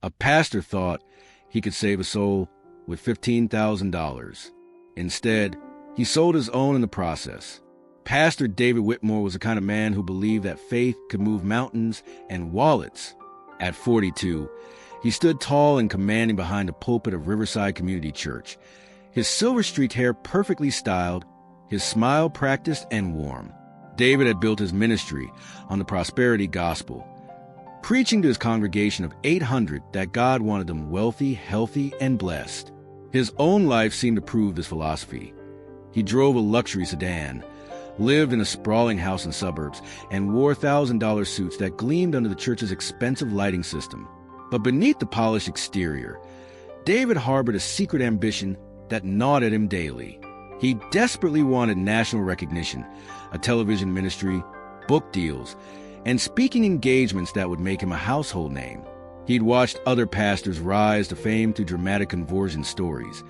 A pastor thought he could save a soul with $15,000. Instead, he sold his own in the process. Pastor David Whitmore was the kind of man who believed that faith could move mountains and wallets. At 42, he stood tall and commanding behind the pulpit of Riverside Community Church, his silver-streaked hair perfectly styled, his smile practiced and warm. David had built his ministry on the prosperity gospel, preaching to his congregation of 800 that God wanted them wealthy, healthy, and blessed. His own life seemed to prove this philosophy. He drove a luxury sedan, lived in a sprawling house in suburbs, and wore $1,000 suits that gleamed under the church's expensive lighting system. But beneath the polished exterior, David harbored a secret ambition that gnawed at him daily. He desperately wanted national recognition, a television ministry, book deals, and speaking engagements that would make him a household name. He'd watched other pastors rise to fame through dramatic conversion stories,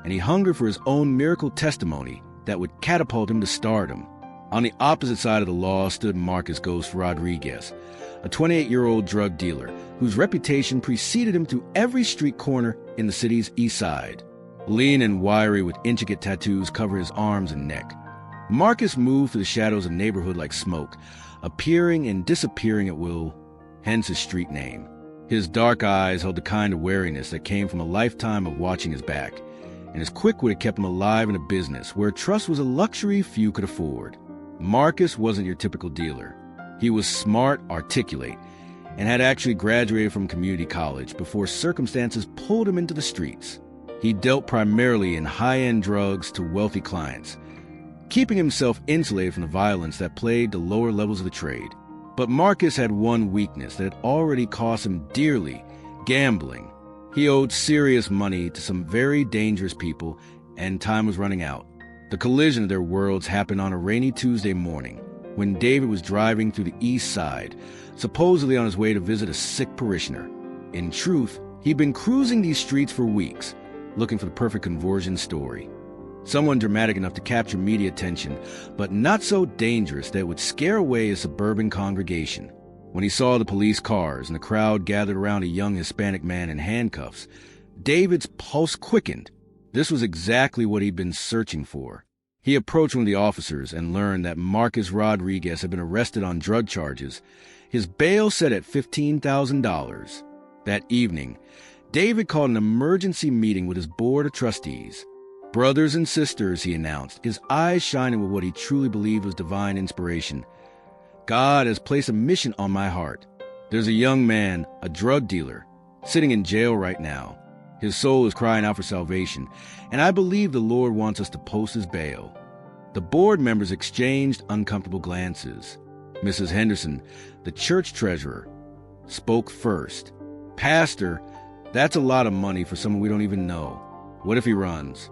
and he hungered for his own miracle testimony that would catapult him to stardom. On the opposite side of the law stood Marcus Ghost Rodriguez, a 28-year-old drug dealer whose reputation preceded him through every street corner in the city's east side. Lean and wiry with intricate tattoos cover his arms and neck, Marcus moved through the shadows of the neighborhood like smoke, appearing and disappearing at will, hence his street name. His dark eyes held the kind of wariness that came from a lifetime of watching his back, and his quick wit kept him alive in a business where trust was a luxury few could afford. Marcus wasn't your typical dealer. He was smart, articulate, and had actually graduated from community college before circumstances pulled him into the streets. He dealt primarily in high-end drugs to wealthy clients, keeping himself insulated from the violence that plagued the lower levels of the trade. But Marcus had one weakness that had already cost him dearly: gambling. He owed serious money to some very dangerous people, and time was running out. The collision of their worlds happened on a rainy Tuesday morning, when David was driving through the east side, supposedly on his way to visit a sick parishioner. In truth, he'd been cruising these streets for weeks, looking for the perfect conversion story. Someone dramatic enough to capture media attention, but not so dangerous that it would scare away a suburban congregation. When he saw the police cars and the crowd gathered around a young Hispanic man in handcuffs, David's pulse quickened. This was exactly what he'd been searching for. He approached one of the officers and learned that Marcus Rodriguez had been arrested on drug charges, his bail set at $15,000. That evening, David called an emergency meeting with his board of trustees. "Brothers and sisters," he announced, his eyes shining with what he truly believed was divine inspiration, "God has placed a mission on my heart. There's a young man, a drug dealer, sitting in jail right now. His soul is crying out for salvation, and I believe the Lord wants us to post his bail." The board members exchanged uncomfortable glances. Mrs. Henderson, the church treasurer, spoke first. "Pastor, that's a lot of money for someone we don't even know. What if he runs?"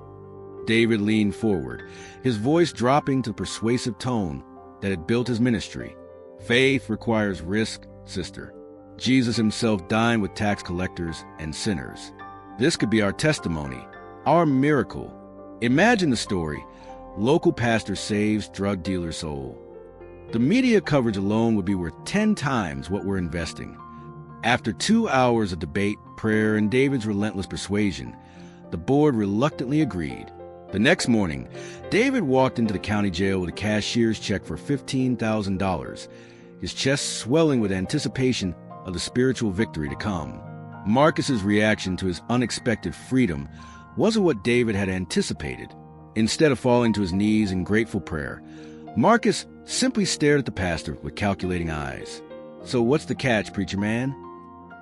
David leaned forward, his voice dropping to the persuasive tone that had built his ministry. "Faith requires risk, sister. Jesus himself dined with tax collectors and sinners. This could be our testimony, our miracle. Imagine the story. Local pastor saves drug dealer's soul. The media coverage alone would be worth 10 times what we're investing." After 2 hours of debate, prayer, and David's relentless persuasion, the board reluctantly agreed. The next morning, David walked into the county jail with a cashier's check for $15,000, his chest swelling with anticipation of the spiritual victory to come. Marcus's reaction to his unexpected freedom wasn't what David had anticipated. Instead of falling to his knees in grateful prayer, Marcus simply stared at the pastor with calculating eyes. "So what's the catch, preacher man?"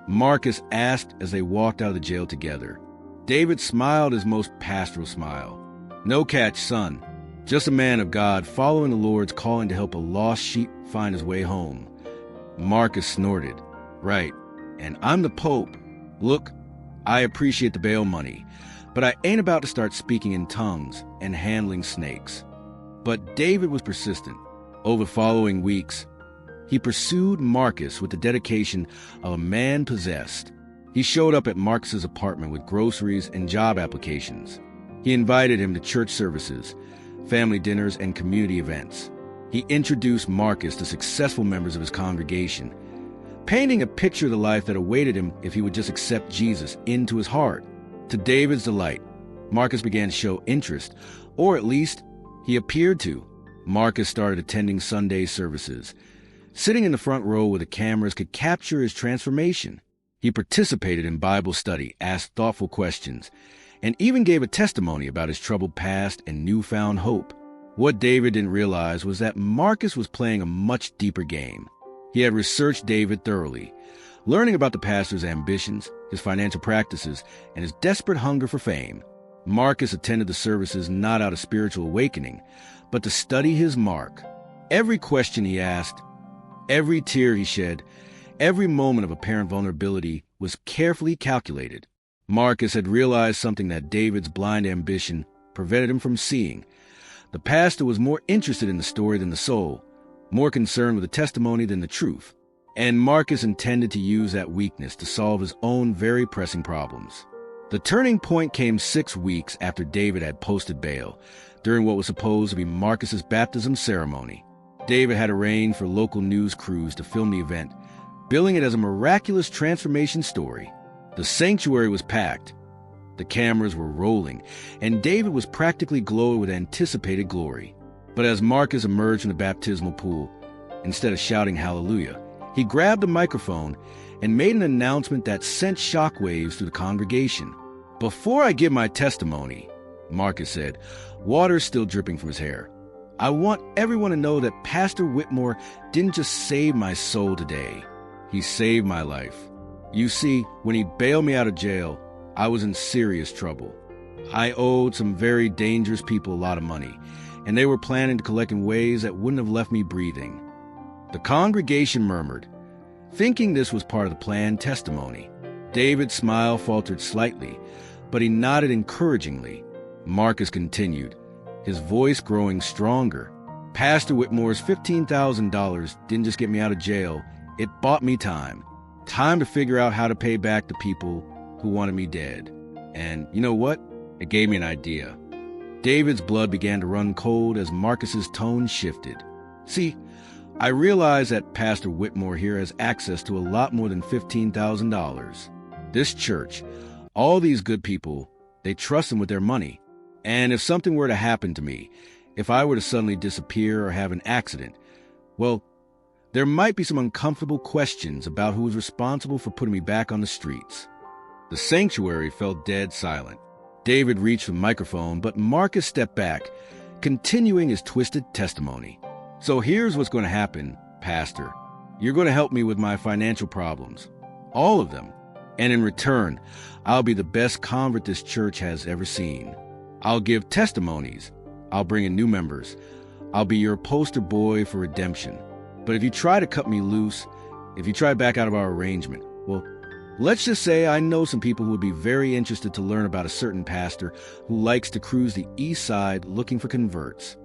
Marcus asked as they walked out of the jail together. David smiled his most pastoral smile. "No catch, son. Just a man of God following the Lord's calling to help a lost sheep find his way home." Marcus snorted. "Right. And I'm the Pope. Look, I appreciate the bail money, but I ain't about to start speaking in tongues and handling snakes." But David was persistent. Over the following weeks, he pursued Marcus with the dedication of a man possessed. He showed up at Marcus's apartment with groceries and job applications. He invited him to church services, family dinners, and community events. He introduced Marcus to successful members of his congregation. painting a picture of the life that awaited him if he would just accept Jesus into his heart. To David's delight, Marcus began to show interest, or at least he appeared to. Marcus started attending Sunday services. Sitting in the front row where the cameras could capture his transformation, he participated in Bible study, asked thoughtful questions, and even gave a testimony about his troubled past and newfound hope. What David didn't realize was that Marcus was playing a much deeper game. He had researched David thoroughly, learning about the pastor's ambitions, his financial practices, and his desperate hunger for fame. Marcus attended the services not out of spiritual awakening, but to study his mark. Every question he asked, every tear he shed, every moment of apparent vulnerability was carefully calculated. Marcus had realized something that David's blind ambition prevented him from seeing. The pastor was more interested in the story than the soul, more concerned with the testimony than the truth. And Marcus intended to use that weakness to solve his own very pressing problems. The turning point came 6 weeks after David had posted bail, during what was supposed to be Marcus's baptism ceremony. David had arranged for local news crews to film the event, billing it as a miraculous transformation story. The sanctuary was packed, the cameras were rolling, and David was practically glowing with anticipated glory. But as Marcus emerged from the baptismal pool, instead of shouting hallelujah, he grabbed the microphone and made an announcement that sent shockwaves through the congregation. "Before I give my testimony," Marcus said, water still dripping from his hair, "I want everyone to know that Pastor Whitmore didn't just save my soul today. He saved my life. You see, when he bailed me out of jail, I was in serious trouble. I owed some very dangerous people a lot of money, and they were planning to collect in ways that wouldn't have left me breathing." The congregation murmured, thinking this was part of the planned testimony. David's smile faltered slightly, but he nodded encouragingly. Marcus continued, his voice growing stronger. "Pastor Whitmore's $15,000 didn't just get me out of jail, it bought me time. Time to figure out how to pay back the people who wanted me dead. And you know what? It gave me an idea." David's blood began to run cold as Marcus's tone shifted. "See, I realize that Pastor Whitmore here has access to a lot more than $15,000. This church, all these good people, they trust him with their money. And if something were to happen to me, if I were to suddenly disappear or have an accident, well, there might be some uncomfortable questions about who was responsible for putting me back on the streets." The sanctuary fell dead silent. David reached for the microphone, but Marcus stepped back, continuing his twisted testimony. "So here's what's going to happen, Pastor. You're going to help me with my financial problems. All of them. And in return, I'll be the best convert this church has ever seen. I'll give testimonies. I'll bring in new members. I'll be your poster boy for redemption. But if you try to cut me loose, if you try to back out of our arrangement, well, let's just say I know some people who would be very interested to learn about a certain pastor who likes to cruise the east side looking for converts."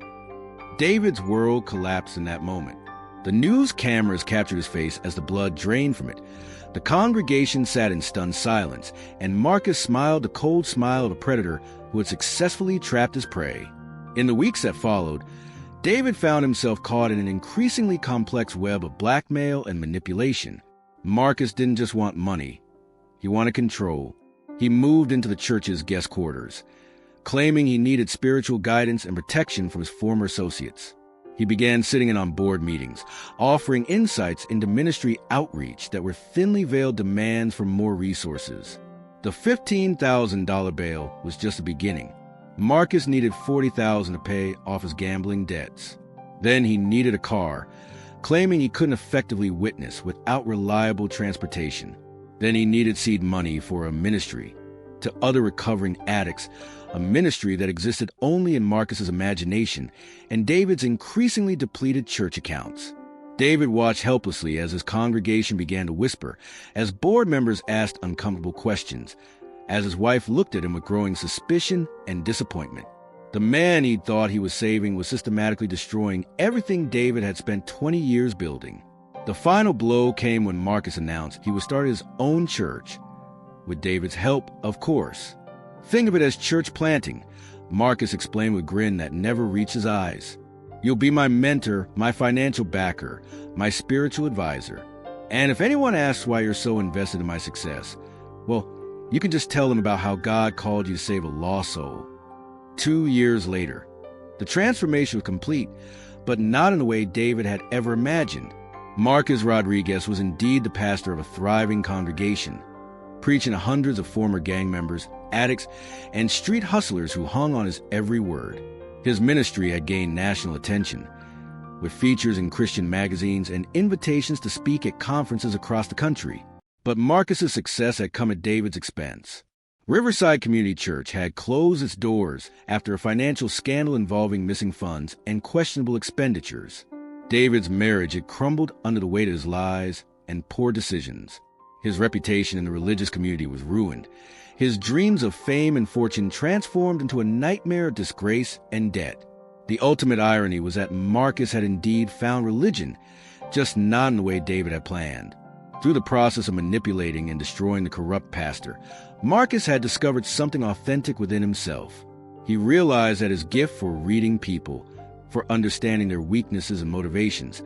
David's world collapsed in that moment. The news cameras captured his face as the blood drained from it. The congregation sat in stunned silence, and Marcus smiled the cold smile of a predator who had successfully trapped his prey. In the weeks that followed, David found himself caught in an increasingly complex web of blackmail and manipulation. Marcus didn't just want money. He wanted control. He moved into the church's guest quarters, claiming he needed spiritual guidance and protection from his former associates. He began sitting in on board meetings, offering insights into ministry outreach that were thinly veiled demands for more resources. The $15,000 bail was just the beginning. Marcus needed $40,000 to pay off his gambling debts. Then he needed a car, claiming he couldn't effectively witness without reliable transportation. Then he needed seed money for a ministry to other recovering addicts, a ministry that existed only in Marcus's imagination and David's increasingly depleted church accounts. David watched helplessly as his congregation began to whisper, as board members asked uncomfortable questions, as his wife looked at him with growing suspicion and disappointment. The man he'd thought he was saving was systematically destroying everything David had spent 20 years building. The final blow came when Marcus announced he would start his own church, with David's help, of course. "Think of it as church planting," Marcus explained with a grin that never reached his eyes. "You'll be my mentor, my financial backer, my spiritual advisor. And if anyone asks why you're so invested in my success, well, you can just tell them about how God called you to save a lost soul. 2 years later, the transformation was complete, but not in the way David had ever imagined. Marcus Rodriguez was indeed the pastor of a thriving congregation, preaching to hundreds of former gang members, addicts, and street hustlers who hung on his every word. His ministry had gained national attention, with features in Christian magazines and invitations to speak at conferences across the country. But Marcus's success had come at David's expense. Riverside Community Church had closed its doors after a financial scandal involving missing funds and questionable expenditures. David's marriage had crumbled under the weight of his lies and poor decisions. His reputation in the religious community was ruined. His dreams of fame and fortune transformed into a nightmare of disgrace and debt. The ultimate irony was that Marcus had indeed found religion, just not in the way David had planned. Through the process of manipulating and destroying the corrupt pastor, Marcus had discovered something authentic within himself. He realized that his gift for reading people, for understanding their weaknesses and motivations,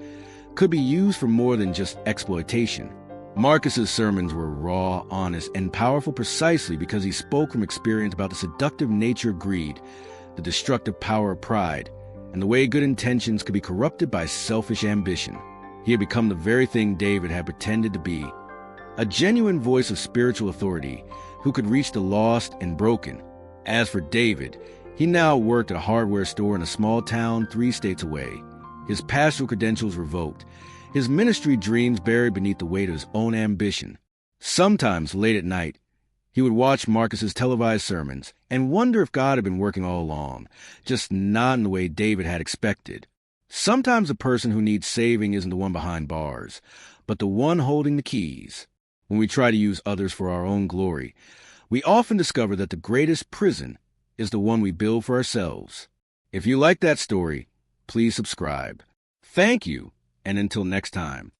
could be used for more than just exploitation. Marcus's sermons were raw, honest, and powerful precisely because he spoke from experience about the seductive nature of greed, the destructive power of pride, and the way good intentions could be corrupted by selfish ambition. He had become the very thing David had pretended to be, a genuine voice of spiritual authority who could reach the lost and broken. As for David, he now worked at a hardware store in a small town 3 states away, his pastoral credentials revoked, his ministry dreams buried beneath the weight of his own ambition. Sometimes, late at night, he would watch Marcus's televised sermons and wonder if God had been working all along, just not in the way David had expected. Sometimes the person who needs saving isn't the one behind bars, but the one holding the keys. When we try to use others for our own glory, we often discover that the greatest prison is the one we build for ourselves. If you like that story, please subscribe. Thank you, and until next time.